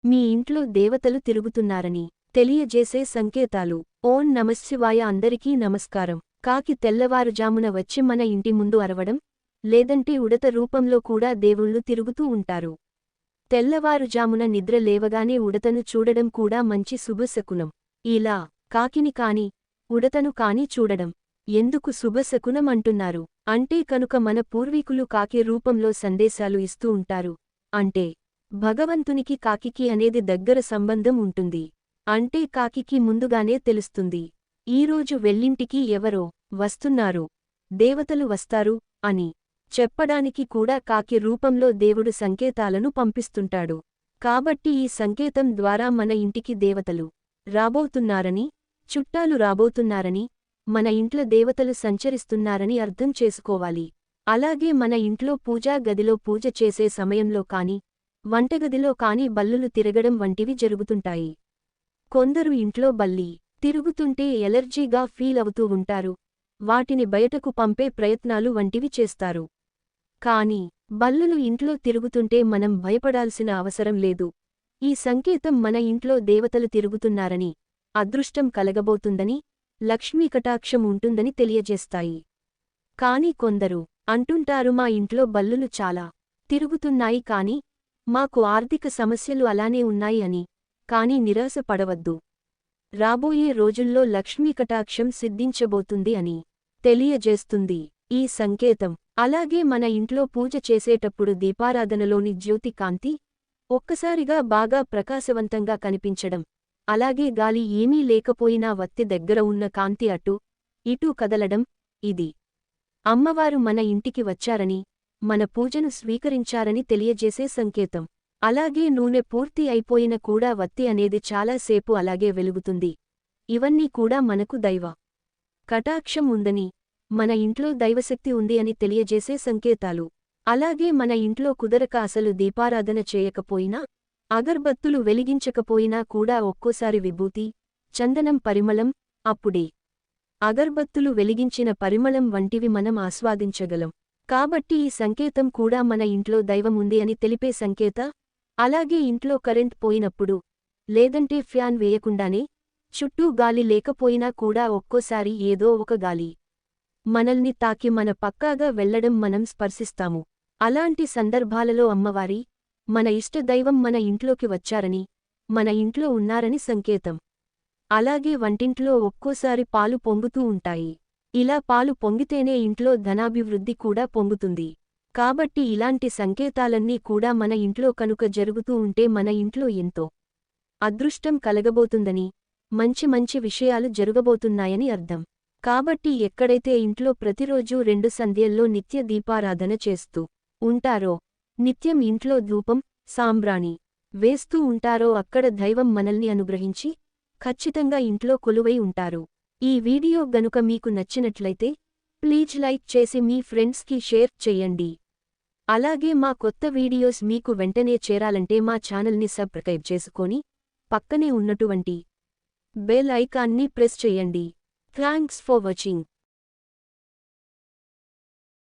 మీ ఇంట్లో దేవతలు తిరుగుతున్నారని తెలియజేసే సంకేతాలు. ఓం నమశ్శివాయ. అందరికీ నమస్కారం. కాకి తెల్లవారుజామున వచ్చి మన ఇంటి ముందు అరవడం, లేదంటే ఉడత రూపంలో కూడా దేవుళ్ళు తిరుగుతూ ఉంటారు. తెల్లవారుజామున నిద్ర లేవగానే ఉడతను చూడడం కూడా మంచి శుభశకునం. ఇలా కాకిని కాని ఉడతను కాని చూడడం ఎందుకు శుభశకునం అంటున్నారు అంటే కనుక మన పూర్వీకులు కాకి రూపంలో సందేశాలు ఇస్తూ ఉంటారు. అంటే భగవంతునికి కాకికి అనేది దగ్గర సంబంధం ఉంటుంది. అంటే కాకికి ముందుగానే తెలుస్తుంది, ఈరోజు వెల్లింటికి ఎవరో వస్తున్నారు, దేవతలు వస్తారు అని చెప్పడానికి కూడా కాకి రూపంలో దేవుడు సంకేతాలను పంపిస్తుంటాడు. కాబట్టి ఈ సంకేతం ద్వారా మన ఇంటికి దేవతలు రాబోతున్నారని, చుట్టాలు రాబోతున్నారని, మన ఇంట్లో దేవతలు సంచరిస్తున్నారని అర్థం చేసుకోవాలి. అలాగే మన ఇంట్లో పూజా గదిలో పూజ చేసే సమయంలో కాని, వంటగదిలో కాని బల్లులు తిరగడం వంటివి జరుగుతుంటాయి. కొందరు ఇంట్లో బల్లి తిరుగుతుంటే ఎలర్జీగా ఫీల్ అవుతూ ఉంటారు. వాటిని బయటకు పంపే ప్రయత్నాలు వంటివి చేస్తారు. కాని బల్లులు ఇంట్లో తిరుగుతుంటే మనం భయపడాల్సిన అవసరం లేదు. ఈ సంకేతం మన ఇంట్లో దేవతలు తిరుగుతున్నారని, అదృష్టం కలగబోతుందని, లక్ష్మీ కటాక్షం ఉంటుందని తెలియజేస్తాయి. కాని కొందరు అంటుంటారు, మా ఇంట్లో బల్లులు చాలా తిరుగుతున్నాయి కాని మాకు ఆర్థిక సమస్యలు అలానే ఉన్నాయి అని. కాని నిరాశ పడవద్దు. రాబోయే రోజుల్లో లక్ష్మీ కటాక్షం సిద్ధించబోతుంది అని తెలియజేస్తుంది ఈ సంకేతం. అలాగే మన ఇంట్లో పూజ చేసేటప్పుడు దీపారాధనలోని జ్యోతి కాంతి ఒక్కసారిగా బాగా ప్రకాశవంతంగా కనిపించడం, అలాగే గాలి ఏమీ లేకపోయినా వత్తి దగ్గర ఉన్న కాంతి అటు ఇటూ కదలడం, ఇది అమ్మవారు మన ఇంటికి వచ్చారని, మన పూజను స్వీకరించారని తెలియజేసే సంకేతం. అలాగే నూనె పూర్తి అయిపోయిన కూడా వత్తి అనేది చాలా సేపు అలాగే వెలుగుతుంది. ఇవన్నీ కూడా మనకు దైవ కటాక్షం ఉందని, మన ఇంట్లో దైవశక్తి ఉంది అని తెలియజేసే సంకేతాలు. అలాగే మన ఇంట్లో కుదరక అసలు దీపారాధన చేయకపోయినా, అగర్బత్తులు వెలిగించకపోయినా కూడా ఒక్కోసారి విభూతి, చందనం పరిమళం, అప్పుడే అగర్బత్తులు వెలిగించిన పరిమళం వంటివి మనం ఆస్వాదించగలం. కాబట్టి ఈ సంకేతం కూడా మన ఇంట్లో దైవం ఉంది అని తెలిపే సంకేత. అలాగే ఇంట్లో కరెంట్ పోయినప్పుడు, లేదంటే ఫ్యాన్ వేయకుండానే, చుట్టూ గాలి లేకపోయినా కూడా ఒక్కోసారి ఏదో ఒక గాలి మనల్ని తాకి మన పక్కాగా వెళ్లడం మనం స్పర్శిస్తాము. అలాంటి సందర్భాలలో అమ్మవారి, మన ఇష్టదైవం మన ఇంట్లోకి వచ్చారని, మన ఇంట్లో ఉన్నారని సంకేతం. అలాగే వంటింట్లో ఒక్కోసారి పాలు పొంగుతూ ఉంటాయి. ఇలా పాలు పొంగితేనే ఇంట్లో ధనాభివృద్ధి కూడా పొంగుతుంది. కాబట్టి ఇలాంటి సంకేతాలన్నీ కూడా మన ఇంట్లో కనుక జరుగుతూ ఉంటే మన ఇంట్లో ఎంతో అదృష్టం కలగబోతుందని, మంచి మంచి విషయాలు జరగబోతున్నాయని అర్థం. కాబట్టి ఎక్కడైతే ఇంట్లో ప్రతిరోజూ 2 సంధ్యల్లో నిత్య దీపారాధన చేస్తూ ఉంటారో, నిత్యం ఇంట్లో ధూపం, సాంబ్రాణి వేస్తూ ఉంటారో అక్కడ దైవం మనల్ని అనుగ్రహించి ఖచ్చితంగా ఇంట్లో కొలువై ఉంటారు. ఈ వీడియో గనుక మీకు నచ్చినట్లయితే ప్లీజ్ లైక్ చేసి మీ ఫ్రెండ్స్కి షేర్ చెయ్యండి. అలాగే మా కొత్త వీడియోస్ మీకు వెంటనే చేరాలంటే మా ఛానల్ని సబ్స్క్రైబ్ చేసుకొని పక్కనే ఉన్నటువంటి బెల్ ఐకాన్ని ప్రెస్ చెయ్యండి. Thanks for watching.